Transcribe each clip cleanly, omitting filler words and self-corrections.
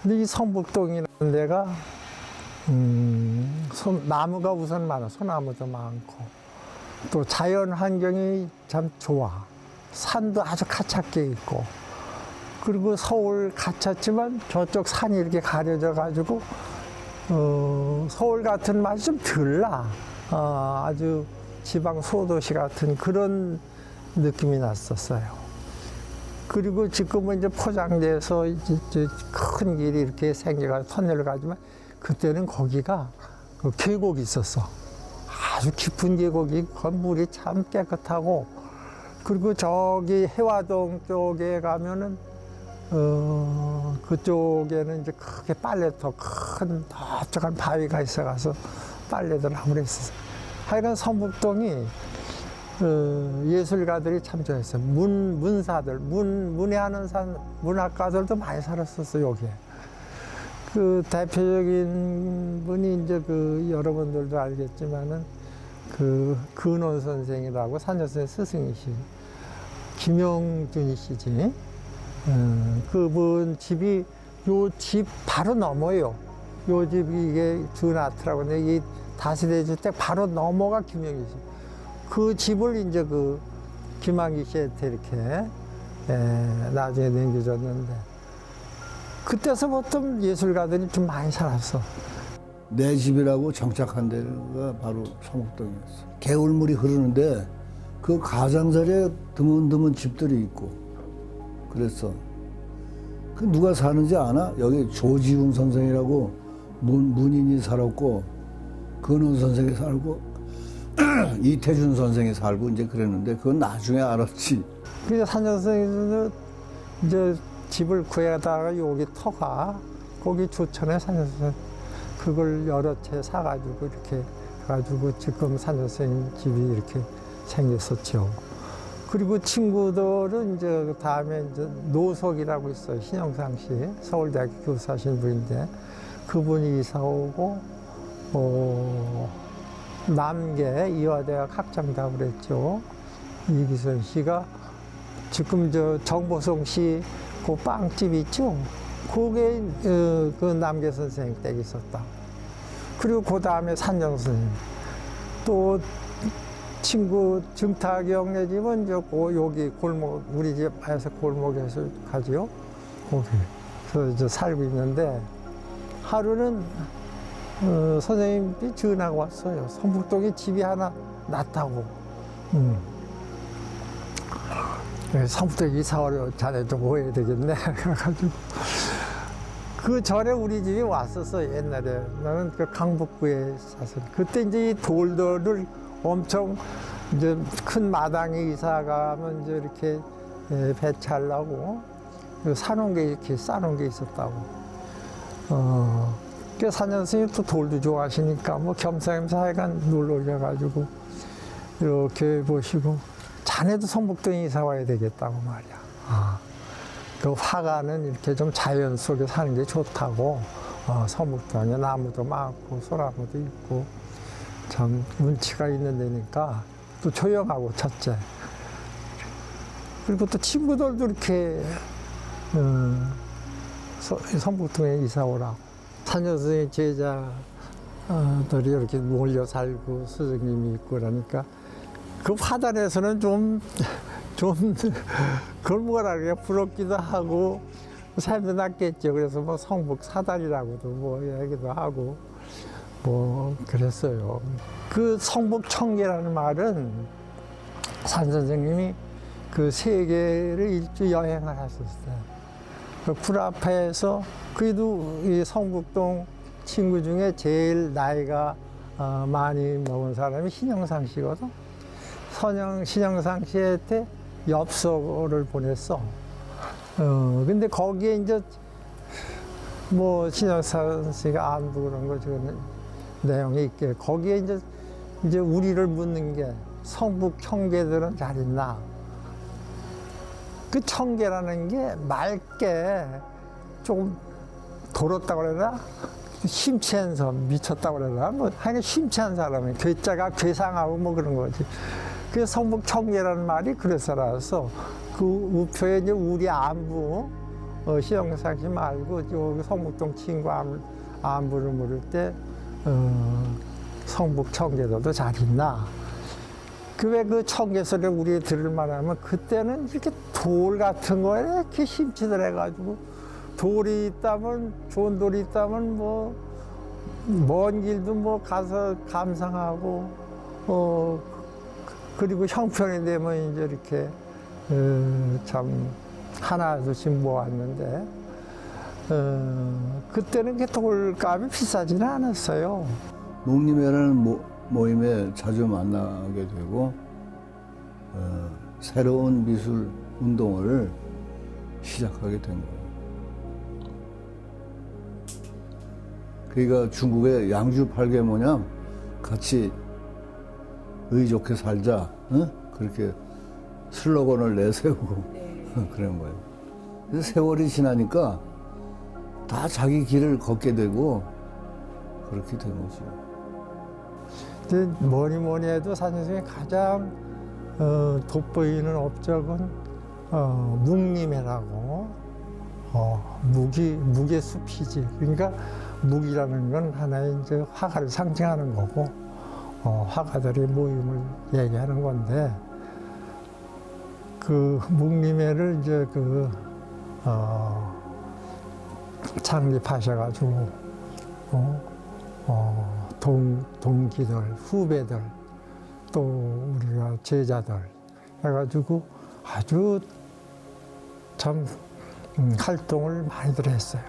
근데 이 성북동이라는 데가 나무가 우선 많아. 소나무도 많고 또 자연 환경이 참 좋아. 산도 아주 가깝게 있고, 그리고 서울 갇혔지만 저쪽 산이 이렇게 가려져 가지고 서울 같은 맛이 좀 덜 나. 아주 지방 소도시 같은 그런 느낌이 났었어요. 그리고 지금은 이제 포장돼서 이제 큰 길이 이렇게 생겨가 터널을 가지만, 그때는 거기가 그 계곡이 있었어. 아주 깊은 계곡이, 물이 참 깨끗하고, 그리고 저기 해화동 쪽에 가면은 그쪽에는 이제 크게 빨래터 큰 넓적한 바위가 있어가서 빨래들 하고 그랬었어요. 하여간 성북동이 예술가들이 참 좋아했어요. 문사들, 문예하는 문학가들도 많이 살았었어요, 여기에. 그 대표적인 분이 이제 여러분들도 알겠지만은 근원 선생이라고 산여선생 스승이신 김영준이시지. 그분 집이 요 집 바로 넘어요. 요 집이 이게 준아트라고 하는데, 이 다세대 주택 바로 넘어가 김영기 씨. 그 집을 이제 김한기 씨한테 이렇게 나중에 넘겨줬는데, 그때서부터 예술가들이 좀 많이 살았어. 내 집이라고 정착한 데가 바로 성북동이었어. 개울물이 흐르는데 그 가장자리에 드문드문 집들이 있고 그랬어. 그 누가 사는지 아나? 여기 조지훈 선생이라고 문인이 살았고, 근원 선생이 살고, 이태준 선생이 살고 이제 그랬는데, 그건 나중에 알았지. 그래서 산여선생님은 이제 집을 구해다가 여기 터가, 거기 조천에 산여선생 그걸 여러 채 사가지고 이렇게 해가지고 지금 산여선생 집이 이렇게 생겼었죠. 그리고 친구들은 이제 그 다음에 이제 노석이라고 있어요. 신영상 씨, 서울대학교 교수하신 분인데, 그분이 이사 오고, 남계 이화대학 학장도 그랬죠. 이기선 씨가 지금 정보성 씨 그 빵집 있죠. 그게 그 남계 선생님 댁 있었다. 그리고 그 다음에 산정 선생님. 또 친구 증탁영네 집은 여기 골목, 우리 집에서 골목에서 가지요. 거기. 그래서 살고 있는데, 하루는 선생님이 전화가 왔어요. 성북동에 집이 하나 났다고. 성북동에 이사를 자네도 모여야 되겠네. 그래가지고. 그 전에 우리 집이 왔었어, 옛날에. 나는 강북구에 사서. 그때 이제 이 돌들을 엄청 이제 큰 마당에 이사 가면 이제 이렇게 배치하려고 사놓은 게 이렇게 싸놓은 게 있었다고. 그 산여선생님이 또 돌도 좋아하시니까 뭐 겸사겸사 하여간 놀러 오셔가지고 이렇게 보시고, 자네도 성북동에 이사 와야 되겠다고 말이야. 그 화가는 이렇게 좀 자연 속에 사는 게 좋다고. 성북동에 나무도 많고 소나무도 있고 참 운치가 있는 데니까, 또 조용하고 첫째. 그리고 또 친구들도 이렇게 성북동에 이사 오라고. 산여선생님 제자들이 이렇게 몰려 살고 스승님이 있고 그러니까, 그 화단에서는 좀 그걸 뭐라 그래, 부럽기도 하고 삶도 낫겠죠. 그래서 뭐 성북 사단이라고도 뭐 얘기도 하고 뭐 그랬어요. 그 성북 청계라는 말은 산 선생님이 그 세계를 일주 여행을 하셨어요. 그 굴 앞에서, 그래도 이 성북동 친구 중에 제일 나이가 많이 먹은 사람이 신영상 씨거든. 신영상 씨한테 엽서를 보냈어. 근데 거기에 이제 뭐 신영상 씨가 안부 그런 거 지금 내용이 있게, 거기에 이제 우리를 묻는 게, 성북 청계들은 잘 있나? 그 청계라는 게 맑게 조금 돌았다고 그러나, 심취한 사람, 미쳤다고 그러나, 뭐 하여간 심취한 사람이, 괴짜가 괴상하고 뭐 그런 거지. 그래서 성북 청계라는 말이 그래서 나와서, 그 우표에 이제 우리 안부 시영상 씨 말고 여기 성북동 친구 안부를 물을 때 성북 청계도도 잘 있나? 왜 그 청계소리를 우리 들을 만하면 그때는 이렇게 돌 같은 거에 이렇게 심취들 해가지고 돌이 있다면 좋은 돌이 있다면 뭐 먼 길도 뭐 가서 감상하고 그리고 형편이 되면 이제 이렇게 참 하나둘씩 모았는데 그때는 그 돌값이 비싸지는 않았어요. 묵림회라는 모임에 자주 만나게 되고 새로운 미술 운동을 시작하게 된 거예요. 그러니까 중국의 양주 팔개 모양 같이 의좋게 살자, 그렇게 슬로건을 내세우고 그런 거예요. 그래서 세월이 지나니까 다 자기 길을 걷게 되고 그렇게 된 거죠. 근데 뭐니 해도 산전성이 가장 돋보이는 업적은 묵림회라고 묵의 숲이지. 그러니까 묵이라는 건 하나의 이제 화가를 상징하는 거고 화가들의 모임을 얘기하는 건데 그 묵림회를 이제 창립하셔가지고 동기들, 후배들, 또 우리가 제자들 해가지고 아주 참 활동을 많이들 했어요.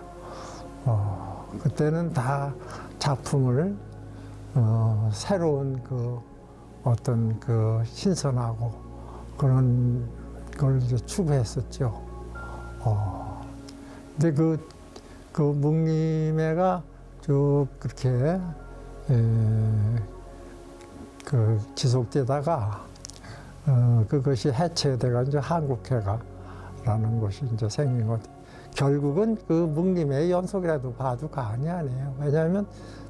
그때는 다 작품을 새로운 어떤 신선하고 그런 걸 이제 추구했었죠. 근데 그 묵림회가 쭉 그렇게 지속되다가 그것이 해체되가 이제 한국회가라는 것이 이제 생긴 것. 결국은 그 묵림의 연속이라도 봐도 과언이 아니에요. 왜냐하면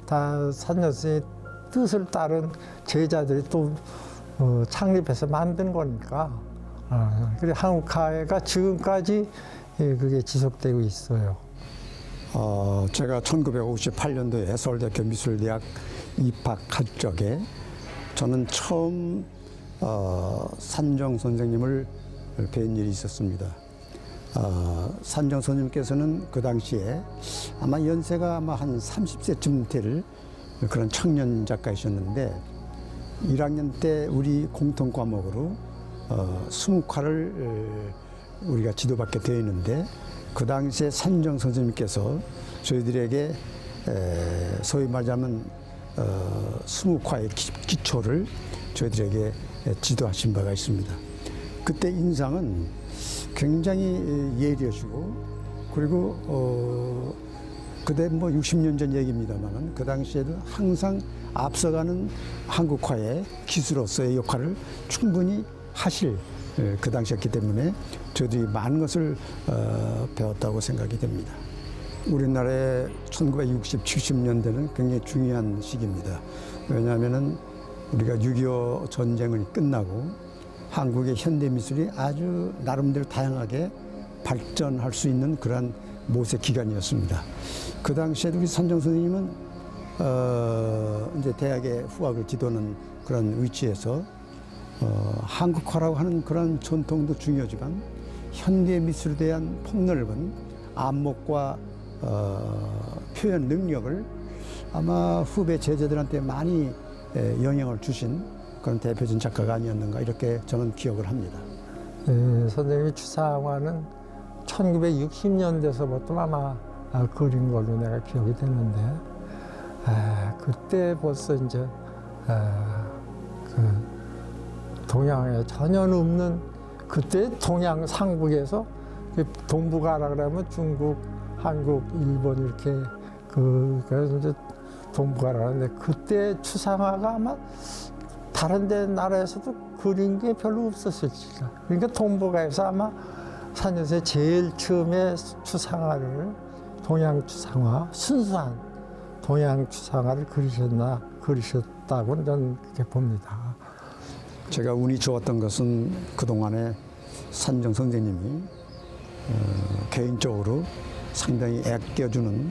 다 산전스의 뜻을 따른 제자들이 또 창립해서 만든 거니까. 그리고 한국화가 지금까지 그게 지속되고 있어요. 제가 1958년도에 서울대학교 미술대학 입학할 적에 저는 처음 산정 선생님을 뵌 일이 있었습니다. 산정 선생님께서는 그 당시에 아마 연세가 아마 한 30세쯤 될 그런 청년 작가이셨는데 1학년 때 우리 공통 과목으로 수묵화를 우리가 지도받게 되어 있는데 그 당시에 산정 선생님께서 저희들에게 소위 말하자면 수묵화의 기초를 저희들에게 지도하신 바가 있습니다. 그때 인상은 굉장히 예리하시고 그리고 그때 뭐 60년 전 얘기입니다만은 그 당시에도 항상 앞서가는 한국화의 기수로서의 역할을 충분히 하실 그 당시였기 때문에 저희들이 많은 것을 배웠다고 생각이 됩니다. 우리나라의 1960, 70년대는 굉장히 중요한 시기입니다. 왜냐하면은 우리가 6.25 전쟁이 끝나고 한국의 현대미술이 아주 나름대로 다양하게 발전할 수 있는 그러한 모세 기간이었습니다. 그 당시에도 우리 산정 선생님은 이제 대학의 후학을 지도하는 그런 위치에서 한국화라고 하는 그런 전통도 중요하지만 현대 미술에 대한 폭넓은 안목과 표현 능력을 아마 후배 제자들한테 많이 영향을 주신 그런 대표적인 작가가 아니었는가 이렇게 저는 기억을 합니다. 선생님이 추상화는 1960년대서부터 아마 그린 걸로 내가 기억이 되는데 그때 벌써 이제 동양에 전혀 없는 그때 동양 상북에서 동북아라 그러면 중국, 한국, 일본 이렇게 그래서 이제 동북아라 하는데 그때 추상화가 아마 다른 데 나라에서도 그린 게 별로 없었을지라. 그러니까 동북아에서 아마 산전선생이 제일 처음에 추상화를 동양 추상화, 순수한 동양 추상화를 그리셨다고 저는 그렇게 봅니다. 제가 운이 좋았던 것은 그동안에 산정 선생님이 개인적으로 상당히 아껴주는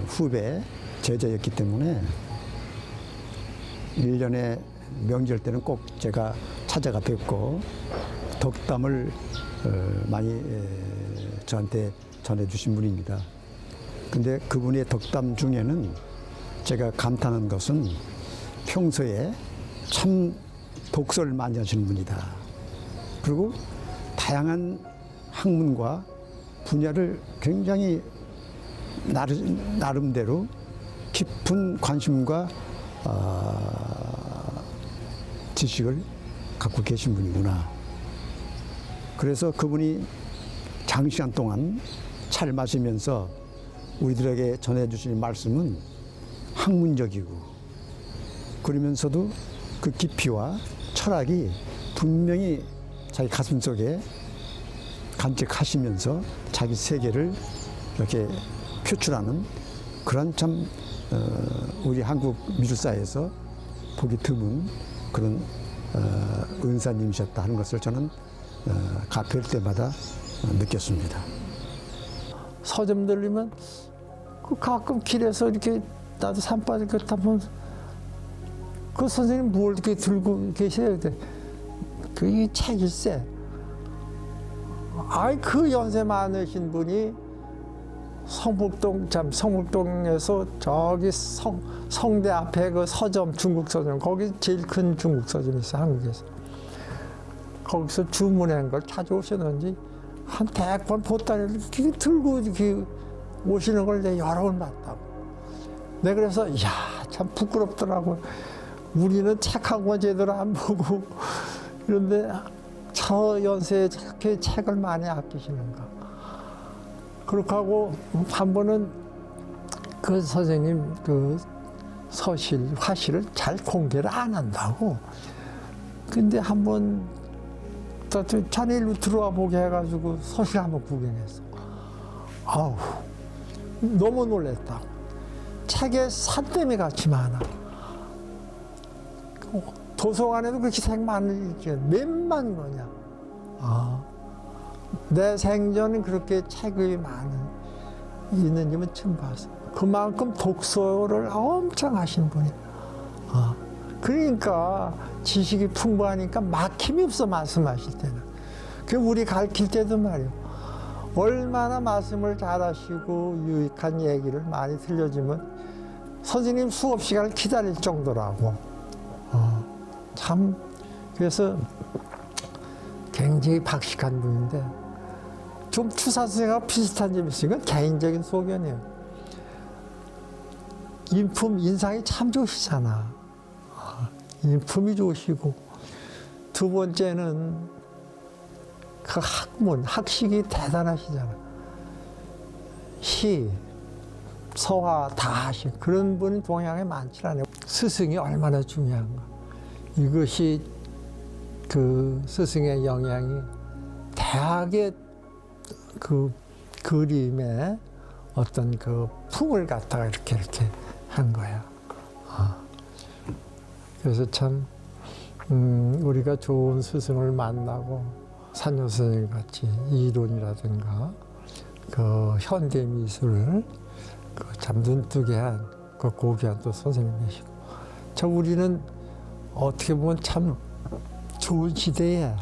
후배 제자였기 때문에 1년에 명절 때는 꼭 제가 찾아가 뵙고 덕담을 많이 저한테 전해주신 분입니다. 근데 그분의 덕담 중에는 제가 감탄한 것은 평소에 참 독서를 많이 하시는 분이다. 그리고 다양한 학문과 분야를 굉장히 나름대로 깊은 관심과 지식을 갖고 계신 분이구나. 그래서 그분이 장시간 동안 차를 마시면서 우리들에게 전해주신 말씀은 학문적이고 그러면서도 그 깊이와 철학이 분명히 자기 가슴속에 간직하시면서 자기 세계를 이렇게 표출하는 그런 참 우리 한국 미술사에서 보기 드문 그런 은사님이셨다 하는 것을 저는 가평 때마다 느꼈습니다. 서점 들리면 그 가끔 길에서 이렇게 나도 산바지 타면 그 선생님 뭘 이렇게 들고 계셔야 돼. 그 책일세. 아이 그 연세 많으신 분이 성북동에서 저기 성대 앞에 그 서점 중국 서점 거기 제일 큰 중국 서점이 있어 한국에서. 거기서 주문한 걸 찾아오셨는지 한 100권 보따리를 이렇게 들고 이렇게 오시는 걸 내가 여러 번 봤다고. 내가 그래서 이야 참 부끄럽더라고. 우리는 책 한 권 제대로 안 보고 그런데 저 연세에 저렇게 책을 많이 아끼시는가. 그렇게 하고 한 번은 그 선생님 그 서실, 화실을 잘 공개를 안 한다고. 근데 한 번 자네 일로 들어와 보게 해가지고 서실 한번 구경했어. 아우 너무 놀랬다고. 책에 산더미 같이 많아. 도서관에도 그렇게 책 많을 게 몇만 거냐. 내 생전에 그렇게 책이 있는 집은 처음 봤어. 그만큼 독서를 엄청 하신 분이야. 그러니까 지식이 풍부하니까 막힘이 없어 말씀하실 때는. 그 우리 가르칠 때도 말이요. 얼마나 말씀을 잘하시고 유익한 얘기를 많이 들려주면 선생님 수업 시간을 기다릴 정도라고. 참 그래서 굉장히 박식한 분인데 좀 추사 선생님과 비슷한 점이 있으니까 개인적인 소견이에요. 인상이 참 좋으시잖아. 인품이 좋으시고 두 번째는 그 학식이 대단하시잖아. 시, 서화 다 하신 그런 분이 동양에 많지 않아요. 스승이 얼마나 중요한가. 이것이 그 스승의 영향이 대학의 그 그림의 어떤 그 풍을 갖다가 이렇게 한 거야. 그래서 참 우리가 좋은 스승을 만나고 산효 선생님 같이 이론이라든가 그 현대 미술을 참 눈뜨게 한 그 고귀한 또 선생님이시고, 참 우리는 어떻게 보면 참 좋은 시대에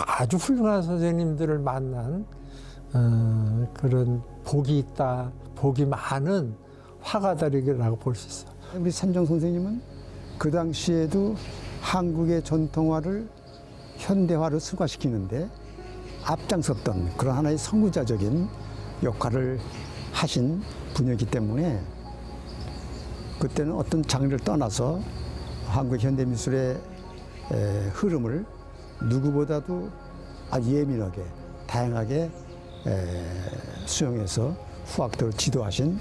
아주 훌륭한 선생님들을 만난 그런 복이 많은 화가들이라고 볼 수 있어요. 우리 산정 선생님은 그 당시에도 한국의 전통화를 현대화로 승화시키는데 앞장섰던 그런 하나의 선구자적인 역할을 하신 분이었기 때문에 그때는 어떤 장르를 떠나서 한국 현대미술의 흐름을 누구보다도 아주 예민하게 다양하게 수용해서 후학들을 지도하신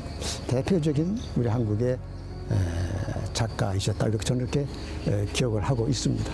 대표적인 우리 한국의 작가이셨다, 이렇게 저는 이렇게 기억을 하고 있습니다.